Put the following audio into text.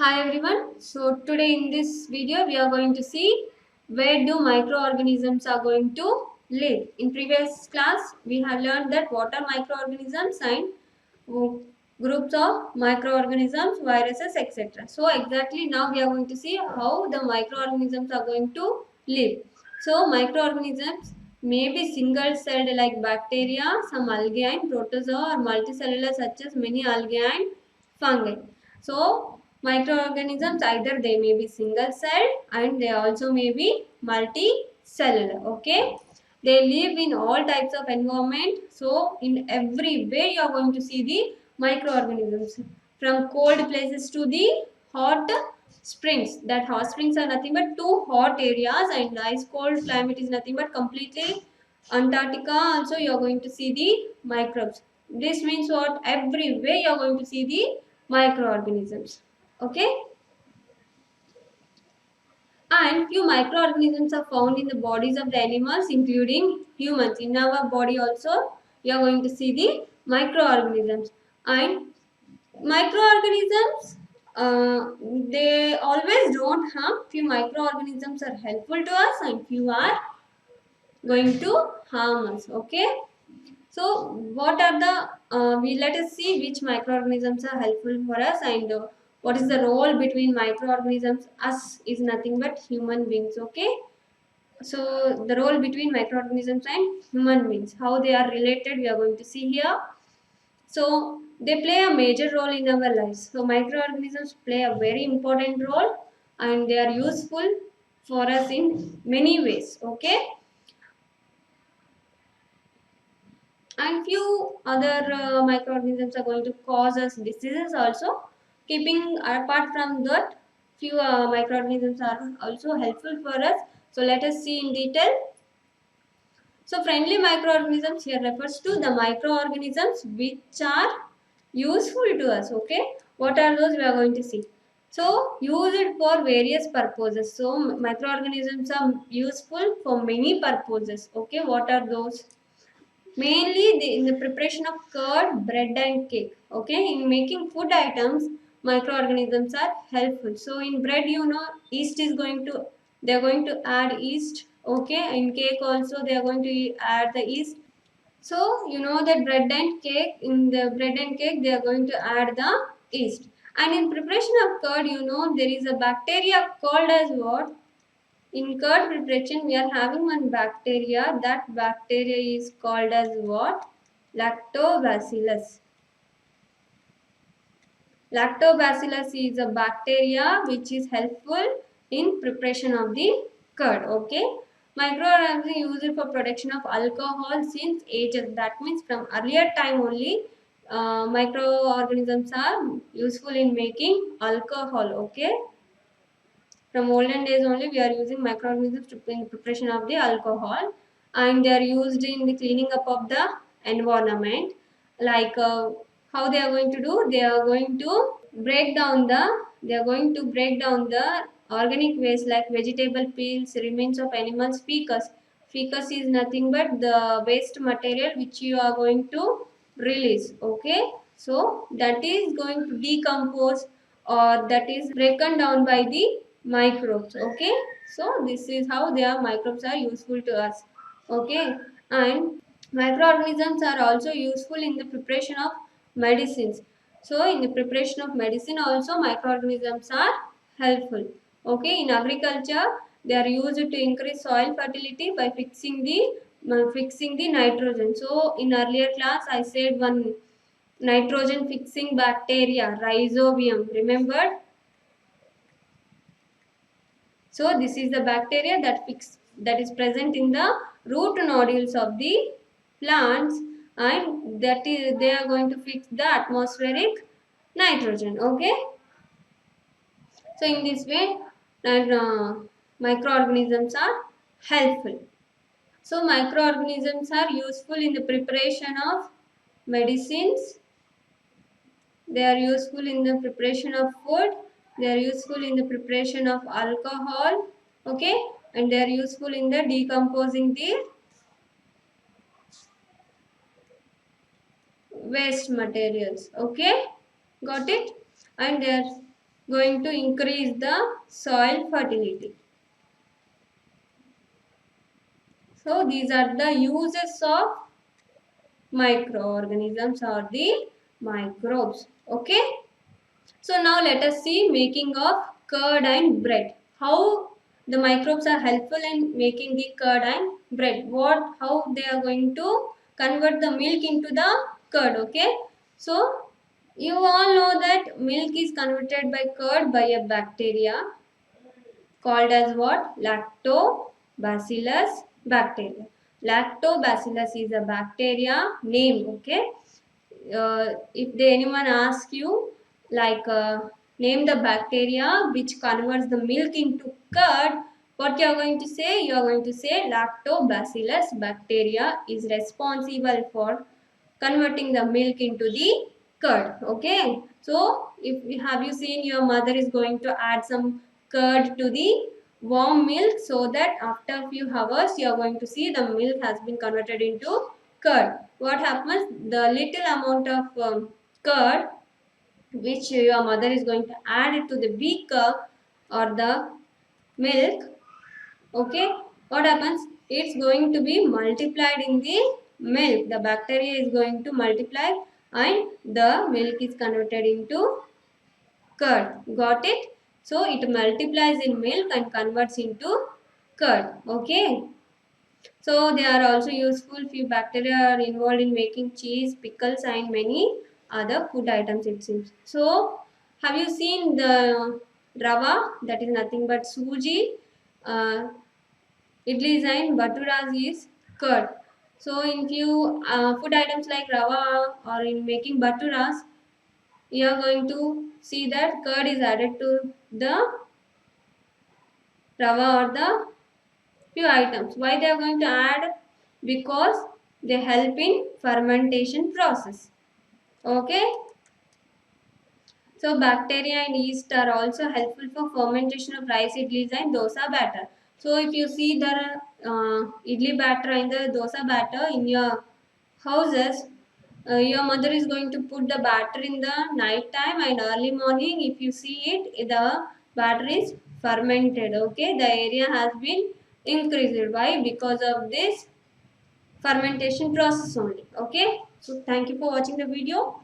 Hi everyone. So today in this video we are going to see where do microorganisms are going to live. In previous class we have learned that what are microorganisms and groups of microorganisms, viruses, etc. So exactly now we are going to see how the microorganisms are going to live. So microorganisms may be single celled like bacteria, some algae and protozoa, or multicellular such as many algae and fungi. So microorganisms either they may be single celled and they also may be multicellular. Okay, they live in all types of environment. So in every way you are going to see the microorganisms, from cold places to the hot springs. That hot springs are nothing but two hot areas, and ice cold climate is nothing but completely Antarctica. Also you are going to see the microbes. This means what? Everywhere you are going to see the microorganisms. Okay, and few microorganisms are found in the bodies of the animals including humans. In our body also you are going to see the microorganisms. And microorganisms, they always don't harm. Few microorganisms are helpful to us and few are going to harm us. Okay, so what are the we let us see which microorganisms are helpful for us, and what is the role between microorganisms. Us is nothing but human beings. Okay, so the role between microorganisms and human beings, how they are related, we are going to see here. So they play a major role in our lives. So microorganisms play a very important role and they are useful for us in many ways. Okay, and few other microorganisms are going to cause us diseases also. Keeping apart from that, few microorganisms are also helpful for us. So let us see in detail. So friendly microorganisms here refers to the microorganisms which are useful to us. Okay, what are those we are going to see. So use it for various purposes. So microorganisms are useful for many purposes. Okay, what are those? Mainly in the preparation of curd, bread and cake. Okay, in making food items microorganisms are helpful. So in bread, yeast is going to, they are going to add yeast. Okay, in cake also they are going to add the yeast. So you know that bread and cake, in the bread and cake they are going to add the yeast. And in preparation of curd, there is a bacteria called as what? In curd preparation, we are having one bacteria. That bacteria is called as what? Lactobacillus. Lactobacillus is a bacteria which is helpful in preparation of the curd. Okay. Microorganisms used for production of alcohol since ages. That means from earlier time only, microorganisms are useful in making alcohol. Okay. From olden days only we are using microorganisms in preparation of the alcohol, and they are used in the cleaning up of the environment. Like how they are going to do? They are going to break down the organic waste like vegetable peels, remains of animals, fecus. Fecus is nothing but the waste material which you are going to release. Okay, so that is going to decompose, or that is broken down by the microbes. Okay, so this is how their microbes are useful to us. Okay, and microorganisms are also useful in the preparation of medicines. So in the preparation of medicine also microorganisms are helpful. Okay, in agriculture they are used to increase soil fertility by fixing the nitrogen. So in earlier class I said one nitrogen fixing bacteria, rhizobium, remembered? So this is the bacteria that is present in the root nodules of the plants, and that is they are going to fix the atmospheric nitrogen. Okay. So in this way, that microorganisms are helpful. So microorganisms are useful in the preparation of medicines. They are useful in the preparation of food. They are useful in the preparation of alcohol. Okay, and they are useful in the decomposing the waste materials. Okay, got it? And they are going to increase the soil fertility. So these are the uses of microorganisms or the microbes. Okay. So now let us see making of curd and bread. How the microbes are helpful in making the curd and bread. How they are going to convert the milk into the curd. Okay. So you all know that milk is converted by curd by a bacteria called as what? Lactobacillus bacteria. Lactobacillus is a bacteria name. Okay. If anyone asks you like name the bacteria which converts the milk into curd, what you are going to say? You are going to say lactobacillus bacteria is responsible for converting the milk into the curd. Okay, so if have you seen your mother is going to add some curd to the warm milk, so that after a few hours you are going to see the milk has been converted into curd. What happens? The little amount of curd which your mother is going to add it to the beaker or the milk. Okay, what happens? It's going to be multiplied in the milk. The bacteria is going to multiply and the milk is converted into curd. Got it? So it multiplies in milk and converts into curd. Okay. So they are also useful. Few bacteria are involved in making cheese, pickles, and many other food items, it seems. So have you seen the rava? That is nothing but suji. Uh, Idlis and baturas is curd. So in few food items like rava or in making baturas, you are going to see that curd is added to the rava or the few items. Why they are going to add? Because they help in fermentation process. Okay. So bacteria and yeast are also helpful for fermentation of rice idlis and dosa batter. So if you see the idli batter and the dosa batter in your houses, your mother is going to put the batter in the night time and early morning. If you see it, the batter is fermented. Okay, the area has been increased. Why? Because of this fermentation process only. Okay, so thank you for watching the video.